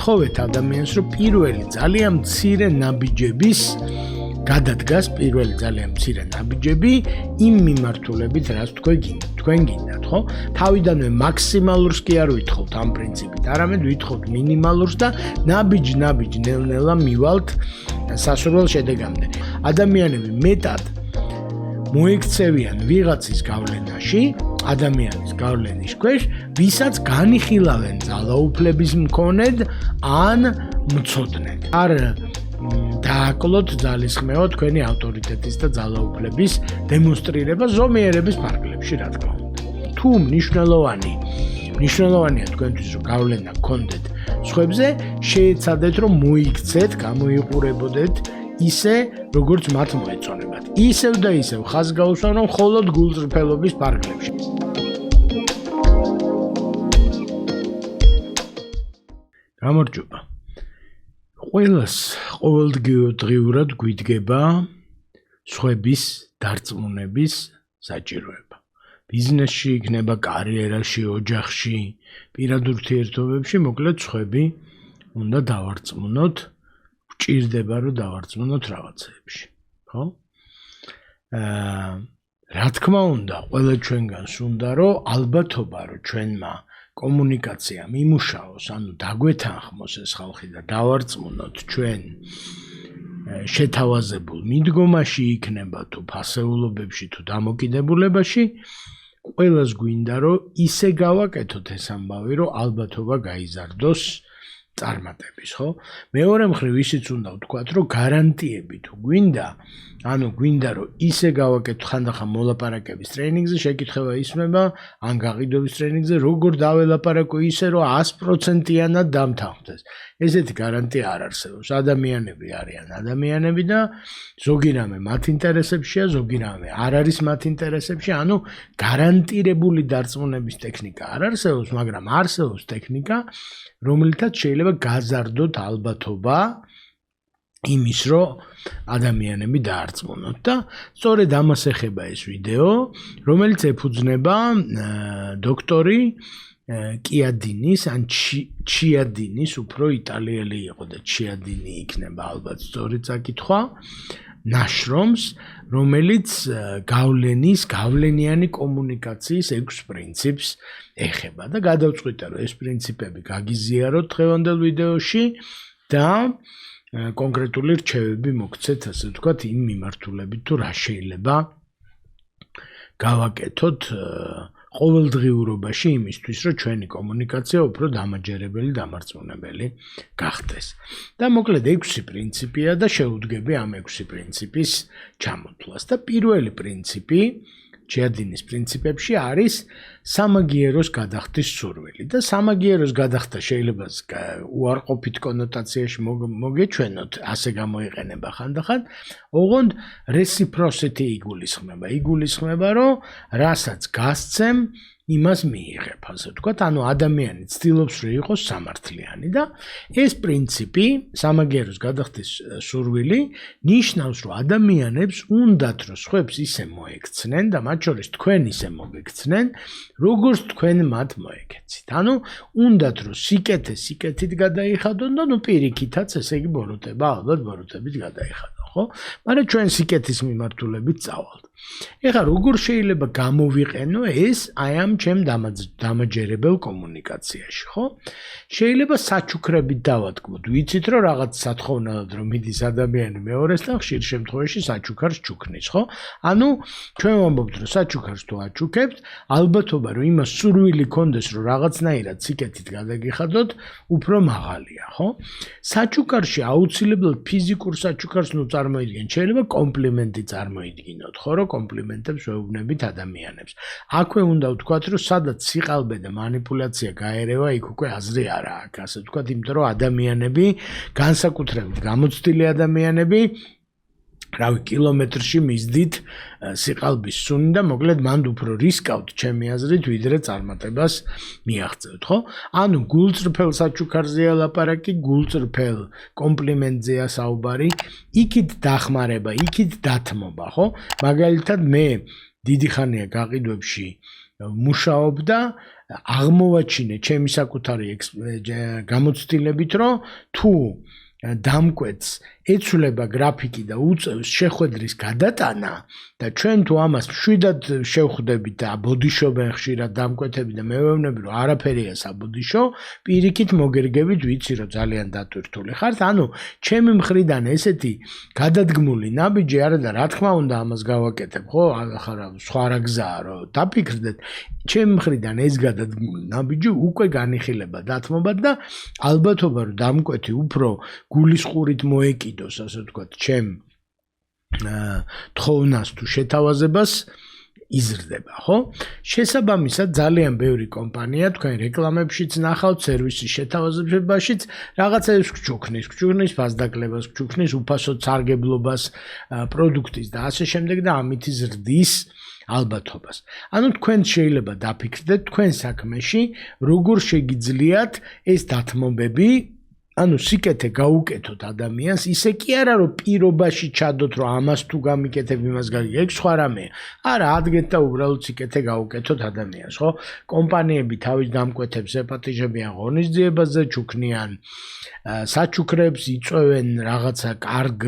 თხოვეთ ადამიანს, რომ პირველი ძალიან მცირე ნაბიჯების გადადგას პირველი ძალიან მცირე ნაბიჯები იმ მიმართულებით, რაც თქვენ გინდათ, ხო? თავიდანვე მაქსიმალურს კი არ ვითხოვთ ამ პრინციპით, არამედ ვითხოვთ მინიმალურს და ნაბიჯ ნელ-ნელა მივალთ სასურველ შედეგამდე. ადამიანები მეტად მოექცევიან ვიღაცის გავლენაში, ადამიანის გავლენის ქვეშ, ვისაც განიხილავენ ძალაუფლების მქონედ ან მცოდნედ. არ დააკლოთ ძალისხმევა თქვენი ავტორიტეტის და ძალაუფლების დემონსტრირება ზომიერების ფარგლებში, რა თქმა უნდა. თუ მნიშვნელოვანია თქვენთვის, რომ გავლენა გქონდეთ სხვებზე, შეეცადეთ, რომ მოიქცეთ, გამოიყურებოდეთ ისე, როგორც მათ მოეწონებათ. ისევ და ისევ ხაზს გაუსვამრო მხოლოდ გულწრფელობის ფარგლებში. გამარჯობა. ყველას ყოველდღიურად გვიდგება სხვების დარწმუნების საჭიროება. ბიზნესში იქნება, კარიერაში, ოჯახში, პირად ურთიერთობებში, მოკლედ სხვები უნდა დავარწმუნოთ, გვჭირდება რომ დავარწმუნოთ რაღაცეებში, ხო? რა თქმა უნდა, ყველა ჩვენგანს უნდა რომ ალბათობა რომ ჩვენმა კომუნიკაცია მიმუშაოს, ანუ დაგვეთანხმოს ეს ხალხი და დავარწმუნოთ ჩვენ შეთავაზებულ მიდგომაში იქნება თუ ფასეულობებში თუ დამოკიდებულებაში, ყველას გვინდა რომ ისე გავაკეთოთ ეს ამბავი, რომ ალბათობა გაიზარდოს წარმატების, ხო? მეორე მხრივ ისიც უნდა ვთქვათ, რომ გარანტიები თუ გვინდა, ანუ გვინდა რომ ისე გავაკეთოთ ხანდახან მოლაპარაკების ტრეინინგზე შეკითხება ისმება, ან გაყიდვების ტრეინინგზე, როგორ დაველაპარაკო ისე, რომ 100%-იანად დამთანხმდეს. ესეთი გარანტია არ არსებობს. ადამიანები არიან ადამიანები და ზოგი რამე მათ ინტერესებშია, ზოგი რამე არ არის მათ ინტერესებში, ანუ გარანტირებული დარწმუნების ტექნიკა არ არსებობს, მაგრამ არსებობს ტექნიკა, რომელთაც შეიძლება გაზარდოთ ალბათობა იმის, რომ ადამიანები დაარწმუნოთ და სწორედ ამას ეხება ეს ვიდეო, რომელიც ეფუძნება დოქტორი კიადინის ან ჩიადინის, უფრო იტალიელი იყო და ჩიადინი იქნება ალბათ სწორი წაკითხვა, ნაშრომს, რომელიც გავლენიანი კომუნიკაციის 6 პრინციპს ეხება და გადავწყვიტე, რომ ეს პრინციპები გაგიზიაროთ დღევანდელ ვიდეოში და კონკრეტული რჩევები მოგცეთ, ასე ვთქვათ, იმ მიმართულებით, თუ რა შეიძლება გავაკეთოთ ყოველდღიურობაში იმისთვის, რომ ჩვენი კომუნიკაცია უფრო დამაჯერებელი, დამარწმუნებელი გახდეს. და მოკლედ 6 პრინციპია და შეუდგები ამ 6 პრინციპის ჩამოთვლას. და პირველი პრინციპი ჩიადინის პრინციპებში არის სამაგიეროს გადახდის სურვილი. და სამაგიეროს გადახდა შეიძლება უარყოფით კონოტაციაში მოგეჩვენოთ, ასე გამოიყენება ხანდახან, ოღონდ reciprocity იგულისხმება. იგულისხმება, რომ რასაც გასცემ, იმას მიიღებ, ასე ვთქვათ, ანუ ადამიანი ცდილობს, რომ იყოს სამართლიანი და ეს პრინციპი, სამაგიეროს გადახდის სურვილი, ნიშნავს, რომ ადამიანებს უნდათ, რომ სხვებს ისე მოექცნენ და მათ შორის თქვენ ისე მოგექცნენ, როგორც თქვენ მათ მოეკეცით. ანუ უნდათ, რომ სიკეთე სიკეთით გადაიხადონ და პირიქითაც, ესე იგი ბოროტება, ალბათ ბოროტებით გადაიხადონ, ხო? მაგრამ ჩვენ სიკეთის მიმართულებით წავალთ. ეხლა როგორ შეიძლება გამოვიყენო ეს აი ამ ჩემ დამაჯერებელ კომუნიკაციაში, ხო? შეიძლება საჩუქრებით დავატკბოთ. ვიცით, რომ რაღაც სათხოვნელად რომ მიდის ადამიანი მეორესთან, ხშირ შემთხვევაში საჩუქარს ჩუქნის, ხო? ანუ ჩვენ ვამბობთ, რომ საჩუქარს თუ აჩუქებთ, ალბათობა რომ იმას სურვილი გქონდეს, რომ რაღაცნაირად სიკეთით გადაგიხადოთ, უფრო მაღალია, ხო? საჩუქარში აუცილებლად ფიზიკურ საჩუქარს ნუ წარმოიდგინეთ, შეიძლება კომპლიმენტი წარმოიდგინოთ, ხო? კომპლიმენტებს ვეუბნებით ადამიანებს. აქვე უნდა ვთქვათ, რომ სადაც სიყალბე და манипуляცია გაერევა, იქ უკვე აზრი არა აქვს, ასე ვთქვათ, იმიტომ რომ ადამიანები, განსაკუთრებით გამოცდილი ადამიანები, რავი, კილომეტრში მისდით სიყალბის სუნი და მოკლედ მანდ უფრო რისკავთ, ჩემი აზრით, ვიდრე წარმატებას მიაღწევთ, ხო? ანუ გულწრფელ საჩუქარზეა ლაპარაკი, გულწრფელ კომპლიმენტზეა საუბარი, იქით დახმარება, იქით დათმობა, ხო? მაგალითად, მე დიდი ხანია გაყიდვებში მუშაობდა აღმოვაჩინე ჩემი საკუთარი გამოცდილებით, რომ თუ დამკვეთს ეცვლება გრაფიკი და უწევს შეხვედრის გადატანა და ჩვენ თუ ამას მშვიდად შევხვდებით და ბოდიშობენ ხშირად დამკვეთები და მევეუბნები რომ არაფერია საბოდიშო, პირიქით მოგერგებით, ვიცი რომ ძალიან დატვირთული ხართ, ანუ ჩემი მხრიდან ესეთი გადადგმული ნაბიჯი არა და რა თქმა უნდა ამას გავაკეთებ, ხო? ახლა სხვა რა გზაა რომ დაფიქრდეთ, ჩემი მხრიდან ეს გადადგმული ნაბიჯი უკვე განიხილება დათმობად და ალბათობა რომ დამკვეთი უფრო გულისყურით მოეკიდოს, ასე ვთქვათ, ჩემ თხოვნას თუ შეთავაზებას იზრდება, ხო? შესაბამისად, ძალიან ბევრი კომპანია თქვენ რეკლამებშიც ნახავთ, სერვისის შეთავაზებაშიც რაღაცებს გჩუქნის ფასდაკლებას, გჩუქნის უფასო სარგებლობას, პროდუქტის და ასე შემდეგ და ამით ზრდის ალბათობას. ანუ თქვენ შეიძლება დაფიქრდეთ თქვენ საქმეში, როგორ შეგიძლიათ ეს დათმობები ანუ სიკეთე გაუკეთოთ ადამიანს, ისე კი არა რომ პირობაში ჩადოთ რომ ამას თუ გამიკეთებ იმას გაგიგებ, სხვა რამეა. არა, ადგეთ და უბრალოდ სიკეთე გაუკეთოთ ადამიანს, ხო? კომპანიები თავის დამკვეთებს ეპატიჟებიან ღონისძიებაზე, ჩუქნიან საჩუქრებს, იწვევენ რაღაცა კარგ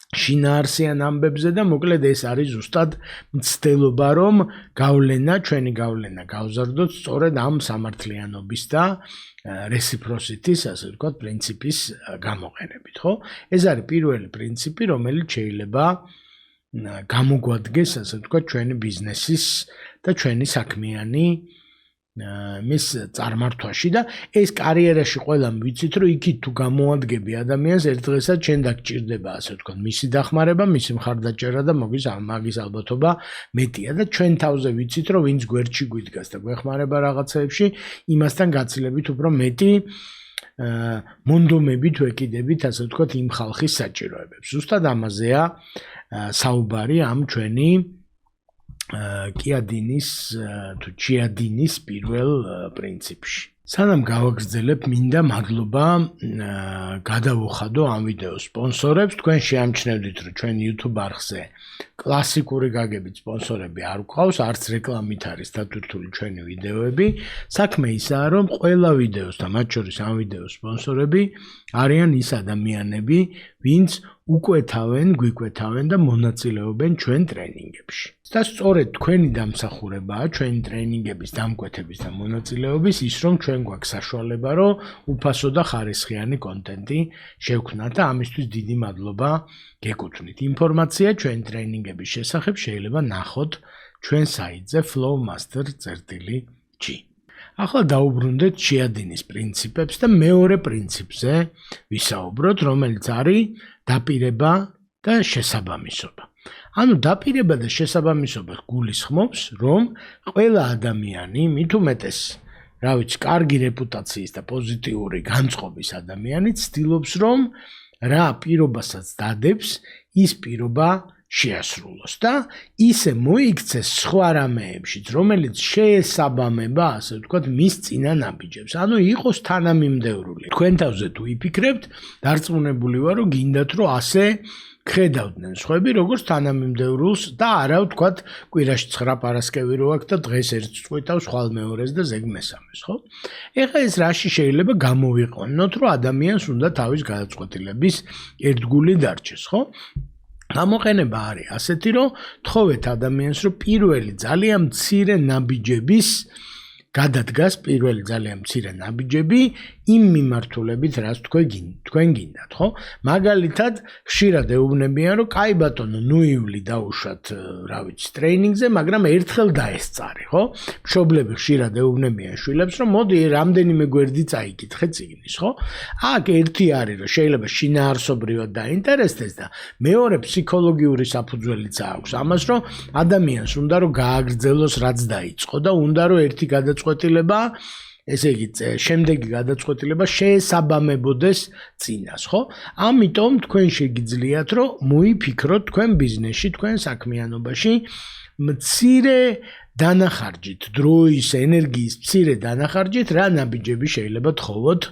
შინაარსიან ამბებზე და მოკლედ ეს არის ზუსტად მცდელობა რომ ჩვენი გავლენა გავზარდოთ სწორედ ამ სამართლიანობის და reciprocity-ის, ასე ვთქვათ, პრინციპის გამოყენებით, ხო? ეს არის პირველი პრინციპი, რომელიც შეიძლება გამოგვადგეს, ასე ვთქვათ, ჩვენი ბიზნესის და ჩვენი საქმიანი მის წარმართვაში და ეს კარიერაში ყველამ ვიცით, რომ იქით თუ გამოადგები ადამიანს, ერთ დღესაც შენ დაგჭირდება, ასე ვთქვათ, მისი დახმარება, მისი მხარდაჭერა და მაგის ალბათობა მეტია და ჩვენ თავზე ვიცით, რომ ვინც გვერდში გვიდგას და გვეხმარება რაღაცეებში, იმასთან გაცილებით უფრო მეტი მონდომებით ვეკიდებით, ასე ვთქვათ, იმ ხალხის საჭიროებებს. ზუსტად ამაზეა საუბარი ამ ჩვენი კიადინის თუ ჩიადინის პირველ პრინციპში. სანამ გავაგრძელებ, მინდა მადლობა გადავუხადო ამ ვიდეოს სპონსორებს. თქვენ შეამჩნევდით, რომ ჩვენ YouTube არხზე კლასიკური გაგებით სპონსორები არ გვყავს, არც რეკლამით არის დატვირთული ჩვენი ვიდეოები. საქმე ისაა, რომ ყველა ვიდეოს და მათ შორის ამ ვიდეოს სპონსორები არიან ის ადამიანები, ვინც გვიკვეთავენ და მონაწილეობენ ჩვენ ტრენინგებში. და სწორედ თქვენი დამსახურებაა ჩვენი ტრენინგების დამკვეთების და მონაწილეობის ის, რომ ჩვენ გვაქვს საშუალება, რომ უფასო და ხარისხიანი კონტენტი შევქმნათ და ამისთვის დიდი მადლობა გეკუთვნით. ინფორმაცია ჩვენი ტრენინგების შესახებ შეიძლება ნახოთ ჩვენ საიტზე flowmaster.g. ახლა დაუბრუნდეთ ჩიადინის პრინციპებს და მეორე პრინციპზე ვისაუბროთ, რომელიც არის დაპირება და შესაბამისობა. ანუ დაპირება და შესაბამისობა გულისხმობს, რომ ყველა ადამიანი, მით უმეტეს, რა ვიცი, კარგი რეპუტაციის და პოზიტიური განწყობის ადამიანი ცდილობს, რომ რა პირობასაც დადებს, ის პირობა შეასრულოს და ისე მოიქცეს სხვა რამეებშიც, რომელიც შეესაბამება, ასე ვთქვათ, მის წინა ნაბიჯებს. ანუ იყოს თანამიმდევრული. თქვენ თავზე თუ იფიქრებთ, დარწმუნებული ვარ, რომ გინდათ, რომ ასე ხედავდნენ სხვები, როგორც თანამიმდევრულს და არა ვთქვათ, კვირაში 9 პარასკევი რო აქვს და დღეს ერთს წყვიტავს, ხვალ მეორეს და ზეგ მესამეს, ხო? ეხლა ეს რაში შეიძლება გამოვიყენოთ, რომ ადამიანს უნდა თავის გადაწყვეტილების ერთგული დარჩეს, ხო? გამოყენება არის ასეთი, რომ თხოვეთ ადამიანს, რომ პირველი ძალიან მცირე ნაბიჯების გადადგას პირველი ძალიან მცირე ნაბიჯები იმ მიმართულებით, რაც თქვენ გინდათ, ხო? მაგალითად, ხშირად ეუბნებიან, რომ კაი ბატონო, ნუ ივლი დავუშვათ, რა ვიცი, ტრეინინგზე, მაგრამ ერთხელ დაესწარი, ხო? მშობლები ხშირად ეუბნებიან შვილებს, რომ მოდი, რამდენიმე გვერდი წაიკითხე წიგნის, ხო? აქ ერთი არის, რომ შეიძლება შინაარსობრივად დაინტერესდეს და მეორე ფსიქოლოგიური საფუძველიც აქვს ამას, რომ ადამიანს უნდა რომ გააგრძელოს, რაც დაიწყო და უნდა რომ ერთი გადაწყვეტილება ესე იგი, შემდეგი გადაწყვეტილება შეესაბამებოდეს წინას, ხო? ამიტომ თქვენ შეგიძლიათ, რომ მოიფიქროთ თქვენ ბიზნესში, თქვენ საქმიანობაში მცირე დანახარჯით, დროის, ენერგიის მცირე დანახარჯით, რა ნაბიჯები შეიძლება თხოვოთ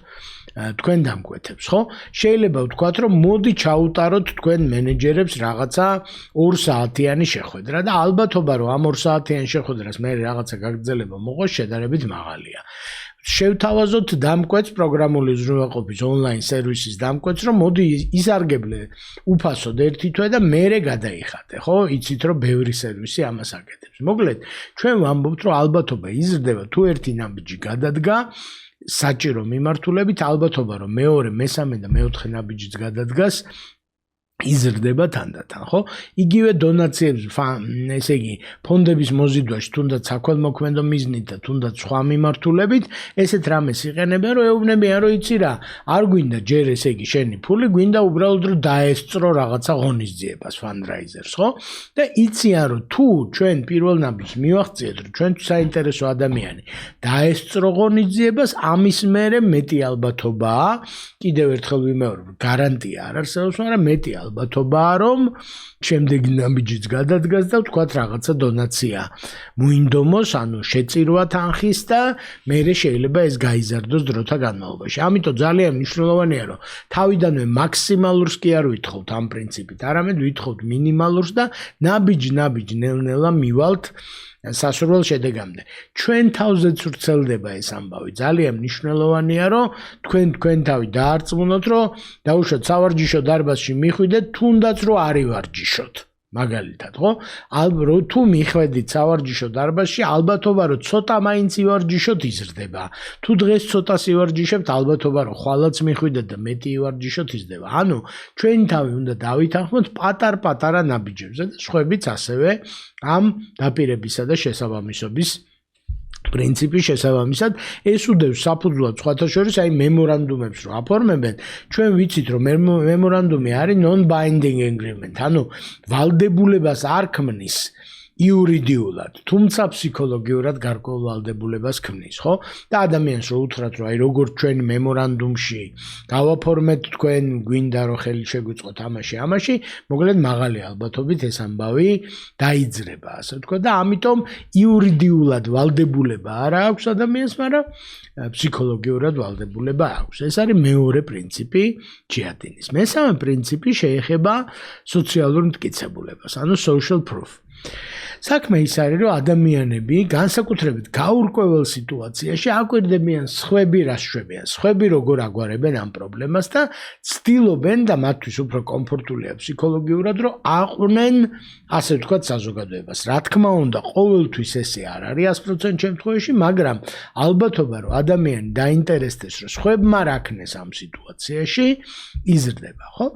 თქვენ დამკვეთებს, ხო? შეიძლება ვთქვათ, რომ მოდი ჩაუტაროთ თქვენ მენეჯერებს რაღაცა 2 საათიანი შეხვედრა და ალბათობა რომ ამ 2 საათიან შეხვედრას მე რაღაცა გაგრძელება მოყოს შედარებით მაღალია. შევთავაზოთ დამკვეთს პროგრამული უზრუნველყოფის ონლაინ სერვისის დამკვეთს, რომ მოდი ისარგებლე უფასოდ ერთი თვე და მერე გადაიხადე, ხო? იცით რომ ბევრი სერვისი ამას აკეთებს. მოკლედ, ჩვენ ვამბობთ, რომ ალბათობა იზრდება თუ ერთი ნაბიჯი გადადგა საჭირო მიმართულებით, ალბათობა რომ მეორე, მესამე და მეოთხე ნაბიჯიც გადადგას იზრდება თანდათან, ხო? იგივე დონაციებს, ესე იგი, ფონდების მოზიდვაში, თუნდაც საქველმოქმედო მიზნით და თუნდაც სხვა მიმართულებით, ესეთ რამეს იყენებენ, რომ ეუბნებიან, რომ იცი რა, არ გვინდა ჯერ ესე იგი შენი ფული, გვინდა უბრალოდ რომ დაესწრო რაღაცა ღონისძიებას, fundraisers, ხო? და იციან, რომ თუ ჩვენ პირველ ნაბიჯს მივახციეთ, რომ ჩვენ საინტერესო ადამიანი დაესწრო ღონისძიებას, ამის მერე მეტი ალბათობაა, კიდევ ერთხელ ვიმეორებ, გარანტია არ არსებობს, მაგრამ მეტი ალბათობაა, რომ შემდეგი ნაბიჯიც გადადგას და ვთქვათ რაღაცა დონაცია მოინდომოს, ანუ შეწირვა თანხის და მერე შეიძლება ეს გაიზარდოს დროთა განმავლობაში. ამიტომ ძალიან მნიშვნელოვანია, რომ თავიდანვე მაქსიმალურს კი არ ვითხოვთ ამ პრინციპით, არამედ ვითხოვთ მინიმალურს და ნაბიჯ ნელ-ნელა მივალთ სასურველ შედეგამდე. ჩვენ თავზეც ვრცელდება ეს ამბავი. ძალიან მნიშვნელოვანია, რომ თქვენ თავი დაარწმუნოთ, რომ დაუშვათ სავარჯიშო დარბაზში მიხვიდეთ, თუნდაც რომ არ ივარჯიშოთ. მაგალითად, ხო? თუ მიხვედით სავარჯიშო დარბაზში, ალბათობა რომ ცოტა მაინც ივარჯიშოთ იზრდება. თუ დღეს ცოტას ივარჯიშებთ, ალბათობა რომ ხვალაც მიხვიდეთ და მეტი ივარჯიშოთ იზრდება. ანუ ჩვენი თავი უნდა დავითანხმოთ პატარ-პატარა ნაბიჯებზე და სხვაებიც ასევე ამ დაპირებისა და შესაბამისობის პრინციპის შესაბამისად ეს უდევს საფუძვლად სხვათა შორის აი მემორანდუმებს რო აფორმებენ ჩვენ ვიცით რომ მემორანდუმი არის non-binding agreement ანუ ვალდებულებას არ ქმნის იურიდიულად, თუმცა ფსიქოლოგიურად გარკვეულ ვალდებულებას ქმნის, ხო? და ადამიანს რო უთხრათ, რომ აი როგორც ჩვენ მემორანდუმში გავაფორმეთ თქვენ გვინდა რომ ხელი შეგვიწყოთ ამაში, მოკლედ მაღალი ალბათობით ეს ამბავი დაიძრება, ასე ვთქვა და ამიტომ იურიდიულად ვალდებულება არ აქვს ადამიანს, მაგრამ ფსიქოლოგიურად ვალდებულება აქვს. ეს არის მეორე პრინციპი ჯიჰადინის. მესამე პრინციპი შეეხება სოციალურ მტკიცებულებას, ანუ social proof. საქმე ის არის, რომ ადამიანები განსაკუთრებით გაურკვეველ სიტუაციაში აკვირდებიან სხვები რას შვებიან, სხვები როგორ აგვარებენ ამ პრობლემას და ცდილობენ და მათთვის უფრო კომფორტულია ფსიქოლოგიურად, რომ აყვნენ, ასე ვთქვათ, საზოგადოებას. რა თქმა უნდა, ყოველთვის ესე არ არის 100% შემთხვევაში, მაგრამ ალბათობა, რომ ადამიანი დაინტერესდეს, რომ სხვებმა რა ქნეს ამ სიტუაციაში, იზრდება, ხო?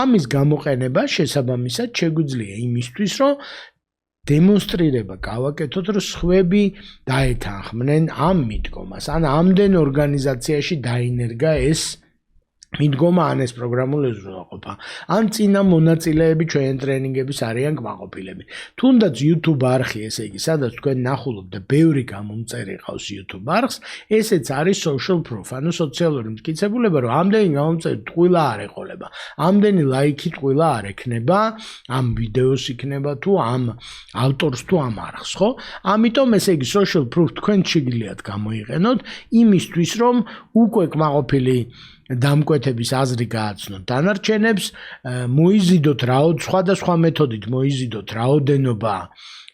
ამის გამოყენება შესაბამისად შეგვიძლია იმისთვის, რომ დემონსტრირება გავაკეთოთ, რომ სხვები დაეთანხმნენ ამ მიდგომას. ან ამდენ ორგანიზაციაში დაინერგა ეს მიდგომა ან ეს პროგრამული უზრუნველყოფა. ან წინა მონაწილეები ჩვენ ტრენინგების არიან კმაყოფილები. თუნდაც YouTube არხი, ესე იგი, სადაც თქვენ ნახულობთ და ბევრი გამომწერი ყავს YouTube არხს, ესეც არის social proof, ანუ სოციალური მტკიცებულება, რომ ამდენი გამომწერი ტყუილა არ ეყოლება. ამდენი ლაიქი ტყუილა არ ექნება, ამ ვიდეოს იქნება თუ ამ ავტორს თუ ამ არხს, ხო? ამიტომ ესე იგი social proof თქვენ შეგიძლიათ გამოიყენოთ იმისთვის, რომ უკვე კმაყოფილი დამკვეთების აზრი გააცნოთ დანარჩენებს, მოიზიდოთ სხვადასხვა მეთოდით მოიზიდოთ რაოდენობა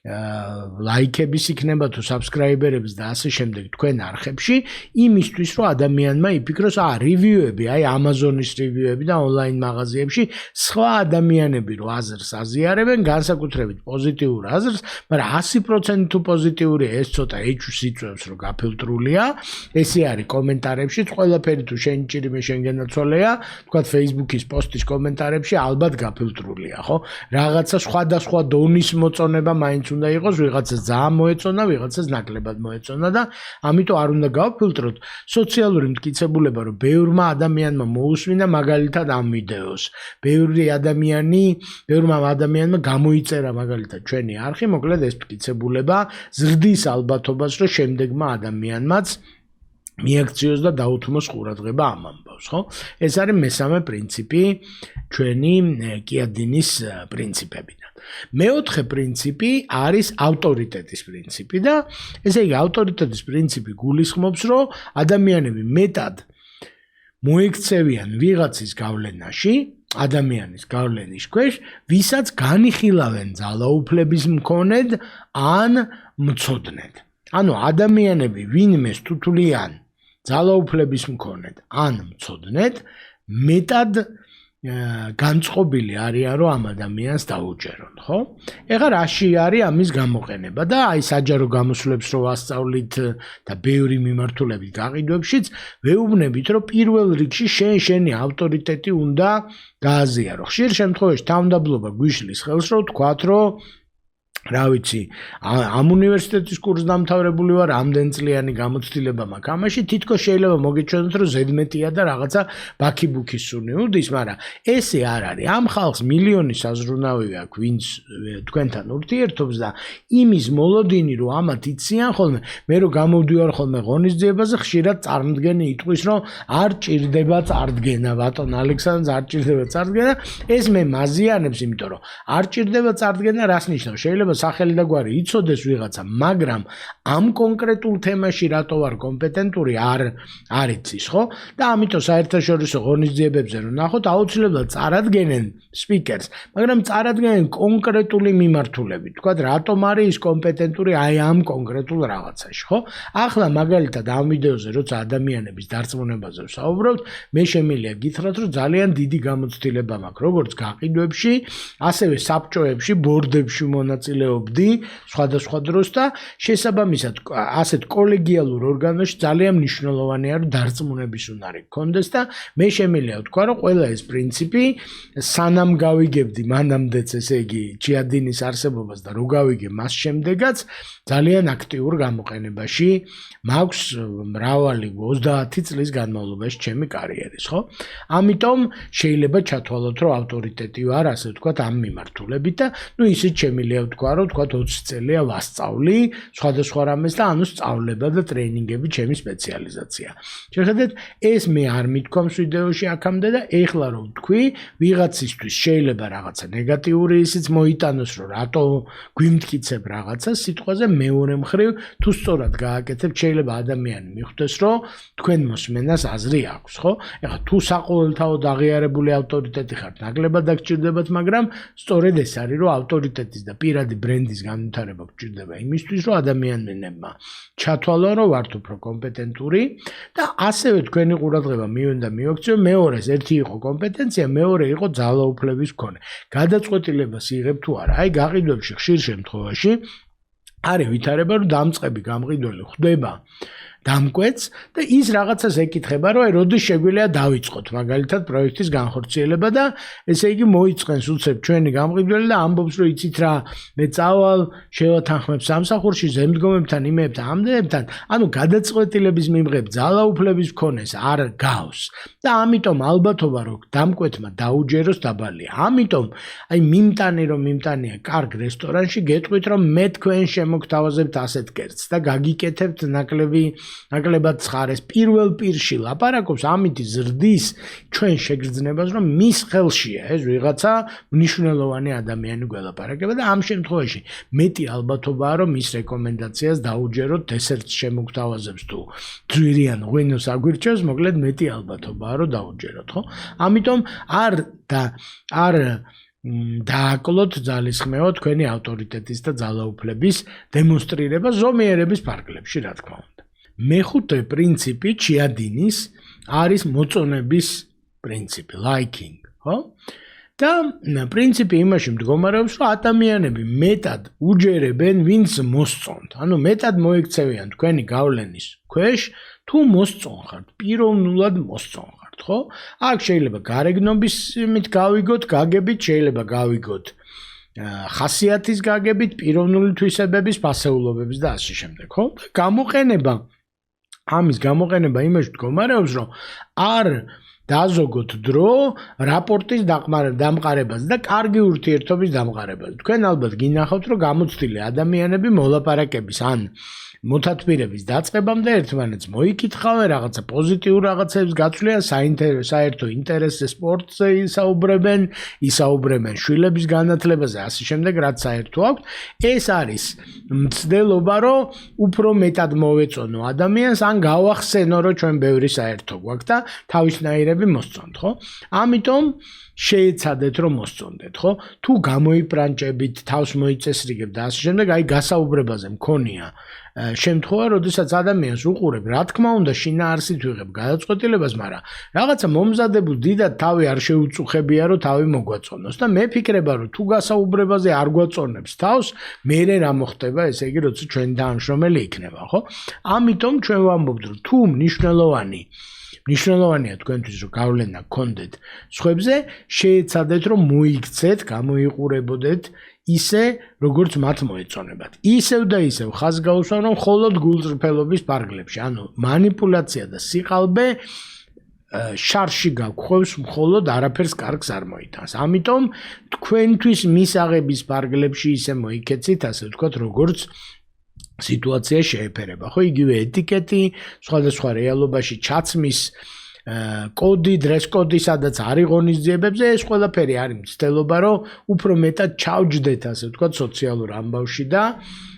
ლაიქების იქნება თუ საბსკრაიბერების და ასე შემდეგ თქვენ არხებში, იმისთვის რომ ადამიანმა იფიქროს, რივიუები, აი Amazon-ის რივიუები და ონლაინ მაღაზიებში სხვა ადამიანები რო აზრს აზიარებენ, განსაკუთრებით პოზიტიურ აზრს, მაგრამ 100% თუ პოზიტიურია, ეს ცოტა ეჭვს იწვევს, რომ გაფილტრულია. ესე არის კომენტარებში, ყველაფერი თუ შენ ჭირიმე შენ გენაცვალეა, თქვათ Facebook-ის პოსტის კომენტარებში ალბათ გაფილტრულია, ხო? რაღაცა სხვადასხვა დონის მოწონება მაინც უნდა იყოს, ვიღაცას ძალიან მოეწონა, ვიღაცას ნაკლებად მოეწონა და ამიტომ არ უნდა გავფილტროთ სოციალური მტკიცებულება, რომ ბევრმა ადამიანმა მოусმინა მაგალითად ამ ვიდეოს. ბევრმა ადამიანმა გამოიწერა მაგალითად ჩვენი არხი, მოკლედ ეს მტკიცებულება ზრდის ალბათობას, რომ შემდეგმა ადამიანმაც მიაქციოს და დაუთმოს ყურადღება ამ ამბავს, ხო? ეს არის მესამე პრინციპი ჩვენი კიადინის პრინციპებიდან. მეოთხე პრინციპი არის ავტორიტეტის პრინციპი და ესე იგი ავტორიტეტის პრინციპი გულისხმობს, რომ ადამიანები მეტად მოექცევიან ვიღაცის გავლენაში, ადამიანის გავლენის ქვეშ, ვისაც განიხილავენ ძალაუფლების მქონედ ან მცოდნედ. ანუ ადამიანები ვინმეს თუ თვლიან ძალაუფლების მქონედ ან მცოდნედ, მეტად განწყობილი არიან, რომ ამ ადამიანს დაუჯერონ, ხო? ეხლა რაში არის ამის გამოყენება და აი საჯარო გამოსვლებს რო ვასწავლით და ბევრი მიმართულებით გაყიდვებშიც, ვეუბნებით, რომ პირველ რიგში შენი ავტორიტეტი უნდა გააზიარო. ხშირ შემთხვევაში თავმდაბლობა გვიშლის ხელს, რომ ვთქვათ, რომ რა ვიცი, ამ უნივერსიტეტის კურსდამთავრებული ვარ, ამდენ წლიანი გამოცდილება მაქვს. ამაში თითქოს შეიძლება მოგეჩვენოთ, რომ ზედმეტია და რაღაცა ბაქი-ბუქის სუნი უდის, მაგრამ ესე არ არის. ამ ხალხს მილიონი საზრუნავი აქვს, ვინც თქვენთან ურთიერთობს და იმის მოლოდინი, რომ ამათ იციან ხოლმე, მე რომ გამოვდივარ ხოლმე ღონისძიებაზე, ხშირად წარმდგენი იტყვის, რომ არ ჭირდება წარდგენა, ბატონ ალექსანდრე, არ ჭირდება წარდგენა. ეს მე მაზიანებს, იმიტომ რომ არ ჭირდება წარდგენა, რას ნიშნავს? შეიძლება სახელი და გვარი იცოდეს ვიღაცა, მაგრამ ამ კონკრეტულ თემაში რატო ვარ კომპეტენტური არ იცის, ხო? და ამიტომ საერთაშორისო ღონისძიებებზე რომ ნახოთ, აუცილებლად წარადგენენ სპიკერს, მაგრამ წარადგენენ კონკრეტული მიმართულებით. თქვათ, რატომ არის ის კომპეტენტური აი ამ კონკრეტულ რაღაცაში, ხო? ახლა მაგალითად ამ ვიდეოზე როცა ადამიანების დარწმუნებაზე ვსაუბრობთ, მე შემიძლია გითხრათ, რომ ძალიან დიდი გამოცდილება მაქვს, როგორც გაყიდვებში, ასევე საბჭოებში, ბორდებში მონაწილეობდი სხვადასხვა დროს და შესაბამისად ასეთ კოლეგიალურ ორგანოში ძალიან მნიშვნელოვანია, რომ დარწმუნების უნარი გქონდეს და მე შემიძლია ვთქვა, რომ ყველა ეს პრინციპი სანამ გავიგებდი მანამდეც, ესე იგი, ჩიადინის არსებობას და რო გავიგე მას შემდეგაც ძალიან აქტიურ გამოყენებაში მაქვს მრავალი 30 წლის განმავლობაში ჩემი კარიერის, ხო? ამიტომ შეიძლება ჩათვალოთ, რომ ავტორიტეტი ვარ, ასე ვთქვათ, ამ მიმართულებით და ნუ ისიც შემიძლია ვთქვა, რომ ვთქვათ 20 წელია ვასწავლი სხვადასხვა რამეს და ანუ სწავლება და ტრეინინგები ჩემი სპეციალიზაცია. შეხედეთ, ეს მე არ მithქვამს ვიდეოში აქამდე და ეხლა რომ ვთქვი, ვიღაცისთვის შეიძლება რაღაცა ნეგატიური ისიც მოიტანოს, რომ რატო გვიმტკიცებ რაღაცა სიტყვაზე, მეორე მხრივ თუ სწორად გააკეთებ, შეიძლება ადამიანი მიხვდეს, რომ თქვენ მოსმენას აზრი აქვს, ხო? ეხლა თუ საყოველთაოდ აღიარებული ავტორიტეტი ხართ, ნაკლებად გჭირდებათ, მაგრამ სწორედ ეს არის, რომ ავტორიტეტის და პირადი ბრენდის განვითარება გჭირდება იმისთვის, რომ ადამიანებმა ჩათვალონ, რომ ვართ უფრო კომპეტენტური და ასევე თქვენი ყურადღება მივენდა მივაქციო, მეორეს ერთი იყო კომპეტენცია, მეორე იყო ძალაუფლების მქონე. გადაწყვეტილებას იღებ თუ არა. აი გაყიდვებში ხშირ შემთხვევაში არის ვითარება, რომ დამწყები გამყიდველი ხვდება დამკვეთს და ის რაღაცას ეკითხება, რომ აი როდის შეგვიძლია დავიწყოთ მაგალითად პროექტის განხორციელება და ესე იგი მოიწყენს უცებ ჩვენი გამყიდველი და ამბობს, რომ იცით რა, მე წავალ შევათანხმებ სამსახურში ზემდგომებთან, იმებთან, ამდენებთან, ანუ გადაწყვეტილების მიმღებ ძალაუფლების მქონეს არ გავს და ამიტომ ალბათობა რომ დამკვეთმა დაუჯეროს დაბალია. ამიტომ აი მიმტანია კარგ რესტორანში გეტყვით, რომ მე თქვენ შემოგთავაზებთ ასეთ კერძს და გაგიკეთებთ ნაკლებად ცხარეს პირველ პირში ლაპარაკობს, ამითი ზრდის ჩვენ შეგრძნებას, რომ მის ხელშია ეს ვიღაცა მნიშვნელოვანი ადამიანი გველაპარაკება და ამ შემთხვევაში მეტი ალბათობაა, რომ მის რეკომენდაციას დაუჯეროთ, დესერტს შემოგთავაზებს თუ ძვირიან ღვინოს აგვირჩევს, მოკლედ მეტი ალბათობაა, რომ დაუჯეროთ, ხო? ამიტომ არ დააკლოთ ძალისხმევა თქვენი ავტორიტეტის და ძალაუფლების დემონსტრირება ზომიერების ფარგლებში, რა თქმა უნდა. მეხუთე პრინციპი ჩიადინის არის მოწონების პრინციპი, liking, ხო? და პრინციპი იმაში მდგომარეობს, რომ ადამიანები მეტად უჯერებენ, ვინც მოსწონთ. ანუ მეტად მოექცევიან თქვენი გავლენის ქვეშ, თუ მოსწონ ხართ, პიროვნულად მოსწონ ხართ, ხო? აქ შეიძლება გარეგნობის მით გავიგოთ, გაგებით, შეიძლება გავიგოთ ხასიათის გაგებით, პიროვნული თვისებების, ფასეულობების და ასე შემდეგ, ხო? ამის გამოყენება იმაში მდგომარეობს, რომ არ დაზოგოთ დრო რაპორტის დამყარებას და კარგი ურთიერთობის დამყარებას. თქვენ ალბათ გინახავთ, რომ გამოცდილი ადამიანები მოლაპარაკების ან მოთათბირების დაწყებამდე ერთმანეთს მოიკითხავენ, რაღაცა პოზიტიურ რაღაცებს გაცვლიან, საერთო ინტერესზე, სპორტზე ისაუბრებენ შვილების განათლებაზე, ასე შემდეგ, რაც საერთო აქვს. ეს არის მცდელობა, რომ უფრო მეტად მოვეწონო ადამიანს, ან გავახსენო, რომ ჩვენ ბევრი საერთო გვაქვს და თავისნაირები მოსწონთ, ხო? ამიტომ შეეცადეთ, რომ მოსწონდეთ, ხო? თუ გამოიპრანჭებით, თავს მოიწესრიგებთ და ასე შემდეგ, აი გასაუბრებაზე მქონია შემთხვევა, როდესაც ადამიანს უყურებ, რა თქმა უნდა, შინაარსით ვიღებ გადაწყვეტილებას, მაგრამ რაღაცა მომზადებულ დიდად თავი არ შეუწუხებია, რომ თავი მოგვაწონოს და მე ფიქრება, რომ თუ გასაუბრებაზე არ გვაწონებს თავს, მერე რა მოხდება, ესე იგი, როცა ჩვენ დაამშრომელი იქნება, ხო? ამიტომ ჩვენ ვამბობთ, რომ თუ მნიშვნელოვანია თქვენთვის, რომ გავლენა გქონდეთ სხვებზე, შეეცადეთ, რომ მოიქცეთ, გამოიყურებოდეთ ისე, როგორც მათ მოეწონებათ. ისევ და ისევ ხაზს გაუსვამ, რომ მხოლოდ გულწრფელობის პარგლებში, ანუ манипуляცია და სიყალბე შარში გაგხვევს, მხოლოდ არაფერს კარგს არ მოიტანს. ამიტომ თქვენთვის მისაღების პარგლებში ისე მოიქეცით, ასე ვთქვათ, როგორც სიტუაცია შეეფერება, ხო? იგივე ეტიკეტი, სხვადასხვა რეალობაში ჩაცმის კოდი, დრეს კოდი, სადაც არ ღონისძიებებზე, ეს ყველაფერი არის მცდელობა, რომ უფრო მეტად ჩავჯდეთ, ასე ვთქვათ, სოციალურ ამბავში და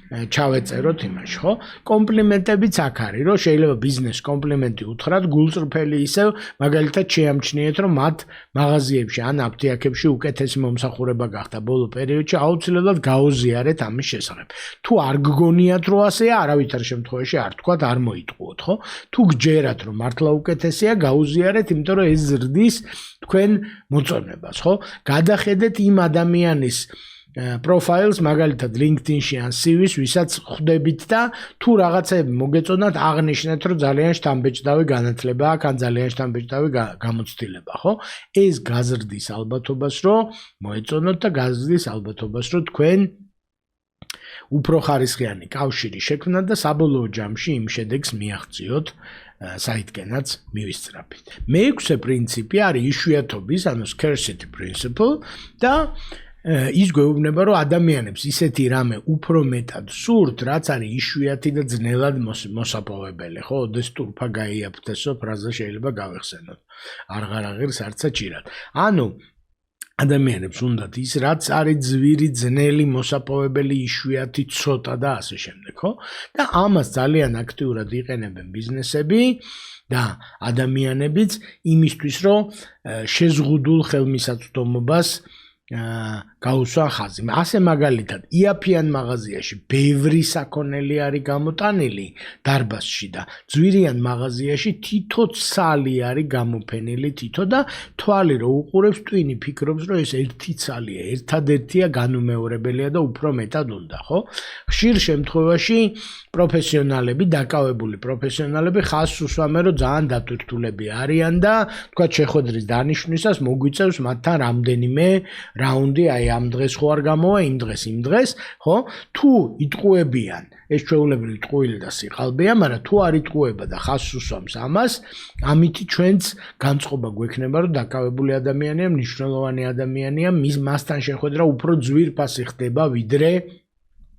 ჩავეწეროთ იმაში, ხო? კომპლიმენტებიც აქ არის, რომ შეიძლება ბიზნეს კომპლიმენტი უთხრათ, გულწრფელი ისევ, მაგალითად შეამჩნიეთ, რომ მათ მაღაზიებში ან აფთიაქებში უკეთესი მომსახურება გახდა ბოლო პერიოდში, აუცილებლად გაუზიარეთ ამის შესახებ. თუ არ გგონიათ, რომ ასეა, არავითარ შემთხვევაში არ თქვათ, არ მოიტყუოთ, ხო? თუ გჯერათ, რომ მართლა უკეთესია, გაუზიარეთ, იმიტომ რომ ეს ზრდის თქვენ მოწონებას, ხო? გადახედეთ იმ ადამიანის პროფაილს, მაგალითად LinkedIn-ში ან CV-ს, ვისაც ხვდებით და თუ რაღაცები მოგეწონათ, აღნიშნეთ, რომ ძალიან შთამბეჭდავი განათლება აქვს, ან ძალიან შთამბეჭდავი გამოცდილება, ხო? ეს გაზრდის ალბათობას, რომ მოეწონოთ და გაზრდის ალბათობას, რომ თქვენ უფრო ხარისხიანი კავშირი შექმნათ და საბოლოო ჯამში იმ შედეგს მიაღწიოთ, საიდკენაც მივისწრაფით. მეექვსე პრინციპი არის იშვიათობის, ანუ scarcity principle და ის გვეუბნება, რომ ადამიანებს ისეთი რამე უფრო მეტად სურთ, რაც არის იშვიათი და ძნელად მოსაპოვებელი, ხო? ოდეს ტურფა გაიაფთესო ფრაზა შეიძლება გავეხსენოთ. აღარ აღერს არცა ჭირად. ანუ ადამიანებს უნდათ ის, რაც არის ძვირი, ძნელი, მოსაპოვებელი, იშვიათი, ცოტა და ასე შემდეგ, ხო? და ამას ძალიან აქტიურად იყენებენ ბიზნესები და ადამიანებიც იმისთვის, რომ შეზღუდულ ხელმისაწვდომობას გაუსვან ხაზი. ასე მაგალითად, იაფიან მაღაზიაში ბევრი საქონელი არის გამოტანილი დარბაზში და ძვირიან მაღაზიაში თითო ცალი არის გამოფენილი თითო და თვალი რო უყურებს, ტვინი ფიქრობს, რომ ეს ერთი ცალია, ერთადერთია განუმეორებელია და უფრო მეტად უნდა, ხო? ხშირ შემთხვევაში პროფესიონალები, დაკავებული პროფესიონალები ხაზს უსვამენ, რომ ძალიან დატვირთულები არიან და თქვა შეხვედრის დანიშვნისას მოგვიწევს მათთან რამდენიმე რაუნდი, აი ამ დღეს ხო არ გამოვა, იმ დღეს, ხო? თუ იტყუებიან, ეს ჩვეულებრივი ტყუილი და სიყალბეა, მაგრამ თუ არ იტყუება და ხაზს უსვამს ამას, ამით ჩვენც განწყობა გვექნება, რომ დაკავებული ადამიანია, მნიშვნელოვანი ადამიანია, მასთან შეხვედრა უფრო ძვირფასი ხდება, ვიდრე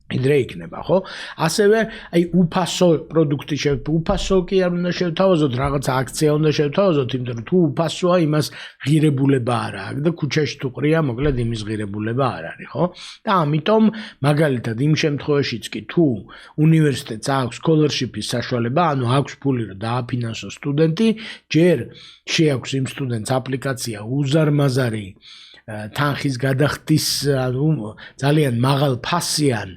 იქნება, ხო? ასევე აი უფასო პროდუქტი უფასო კი არ უნდა შევთავაზოთ, რაღაცა აქცია უნდა შევთავაზოთ, იმიტომ რომ თუ უფასოა, იმას ღირებულება არ აქვს და ქუჩაში თუ ყრია, მოკლედ იმის ღირებულება არ არის, ხო? და ამიტომ მაგალითად იმ შემთხვევაშიც კი თუ უნივერსიტეტს აქვს scholarship-ის საშუალება, ანუ აქვს ფული რომ დააფინანსოს სტუდენტი, ჯერ შეაქვს იმ სტუდენტს აპლიკაცია უზარმაზარი თანხის გადახდის, ძალიან მაღალ ფასიან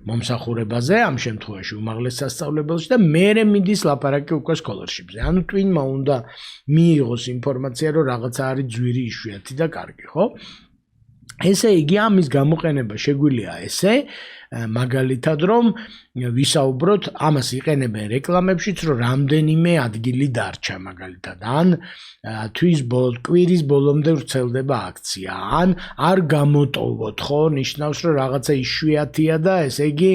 მომსახურებაზე, ამ შემთხვევაში უმაღლეს სასწავლებელში და მერე მიდის ლაპარაკი უკვე scholarship-ზე. ანუ twin-მა უნდა მიიღოს ინფორმაცია, რომ რაღაცა არის ძვირი, იშვიათი და კარგი, ხო? ესე იგი, ამის გამოყენება შეგვიძლია ესე, მაგალითად, რომ ვისაუბროთ, ამას იყენებენ რეკლამებშიც, რომ რამდენიმე ადგილი დარჩა, მაგალითად, ან კვირის ბოლომდე ვრცელდება აქცია, ან არ გამოტოვოთ, ხო, ნიშნავს, რომ რაღაცა იშვიათია და ესე იგი,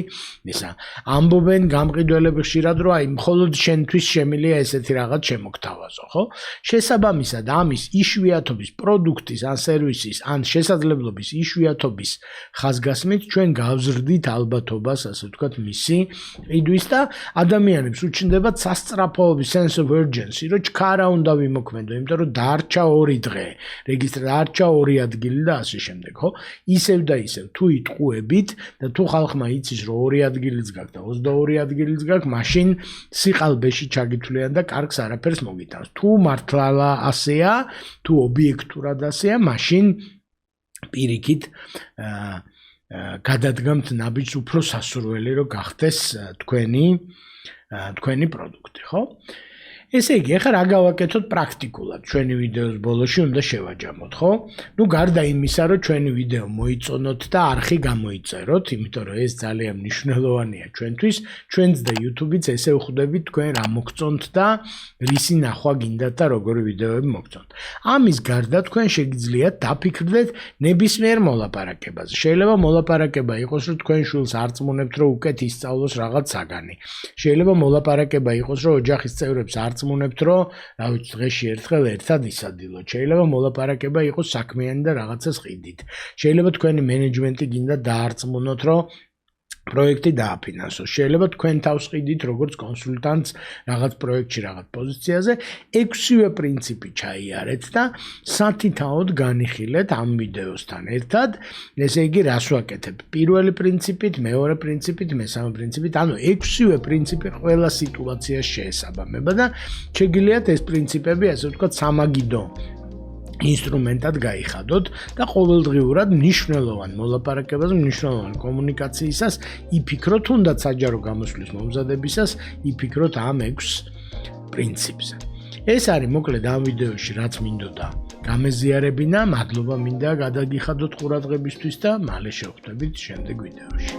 ამბობენ გამყიდველები ხშირად, რომ აი, მხოლოდ შენთვის შემიძლია ესეთი რაღაც შემოგთავაზო, ხო? შესაბამისად, ამის იშვიათობის პროდუქტის, ან სერვისის, ან შესაძლებლობის იშვიათობის ხაზგასმით ჩვენ გავზრდით ალბათობას, ასე ვთქვათ, მისი ყიდვის და ადამიანებს უჩნდებათ სასწრაფოების sense of urgency, რომ ჩქარა უნდა ვიმოქმედო, იმიტომ რომ დარჩა 2 დღე, დარჩა 2 ადგილი და ასე შემდეგ, ხო? ისევ და ისევ თუ იტყუებით და თუ ხალხმა იცის, რომ 2 ადგილიც გაქვს და 22 ადგილიც გაქვს, მაშინ სიყალბეში ჩაგითვლიან და კარგს არაფერს მოგიტანს. თუ მართლა ასეა, თუ ობიექტურად ასეა, მაშინ პირიქით გადადგამთ ნაბიჯს უფრო სასურველი რომ გახდეს თქვენი პროდუქტი, ხო? ესე იგი, ახლა რა გავაკეთოთ პრაქტიკულად? ჩვენი ვიდეოს ბოლოში უნდა შევაჯამოთ, ხო? ნუ გარდა იმისა, რომ ჩვენი ვიდეო მოიწონოთ და არხი გამოიწეროთ, იმიტომ რომ ეს ძალიან მნიშვნელოვანია ჩვენთვის, ჩვენც და YouTube-იც ესე ვხვდებით თქვენ რა მოგწონთ და რისი ნახვა გინდათ და როგორი ვიდეოები მოგწონთ. ამის გარდა თქვენ შეგიძლიათ დაფიქრდეთ ნებისმიერ მოლაპარაკებაზე. შეიძლება მოლაპარაკება იყოს, რომ თქვენ შვილს არწმუნებთ, რომ უკეთ ისწავლოს რაღაც საგანი. შეიძლება მოლაპარაკება იყოს, რომ ოჯახის წევრებს არწმუნებთ, რომ რა ვიცი, დღეში ერთხელ ერთად ისადილოთ. შეიძლება მოლაპარაკება იყოს საქმიანი და რაღაცას ყიდით. შეიძლება თქვენი მენეჯმენტი გინდა დაარწმუნოთ, რომ პროექტი დააფინანსოს. შეიძლება თქვენ თავს ყიდით როგორც კონსულტანტს რაღაც პროექტში, რაღაც პოზიციაზე. 6-ვე პრინციპი ჩაიარეთ და სათითაოდ განიხილეთ ამ ვიდეოსთან ერთად. ესე იგი, რას ვაკეთებ? პირველი პრინციპით, მეორე პრინციპით, მესამე პრინციპით, ანუ 6-ვე პრინციპი ყველა სიტუაციას შეესაბამება და შეგიძლიათ ეს პრინციპები, ასე ვთქვათ, სამაგიდო ინსტრუმენტად გაიხადოთ და ყოველდღიურად მნიშვნელოვან მოლაპარაკებაზე, მნიშვნელოვან კომუნიკაციისას იფიქროთ, თუნდაც საჯარო გამოსვლის მომზადებისას იფიქროთ ამ 6 პრინციპზე. ეს არის მოკლედ ამ ვიდეოში რაც მინდოდა გამეზიარებინა, მადლობა მინდა გადაგიხადოთ ყურადღებისთვის და მალე შევხვდებით შემდეგ ვიდეოში.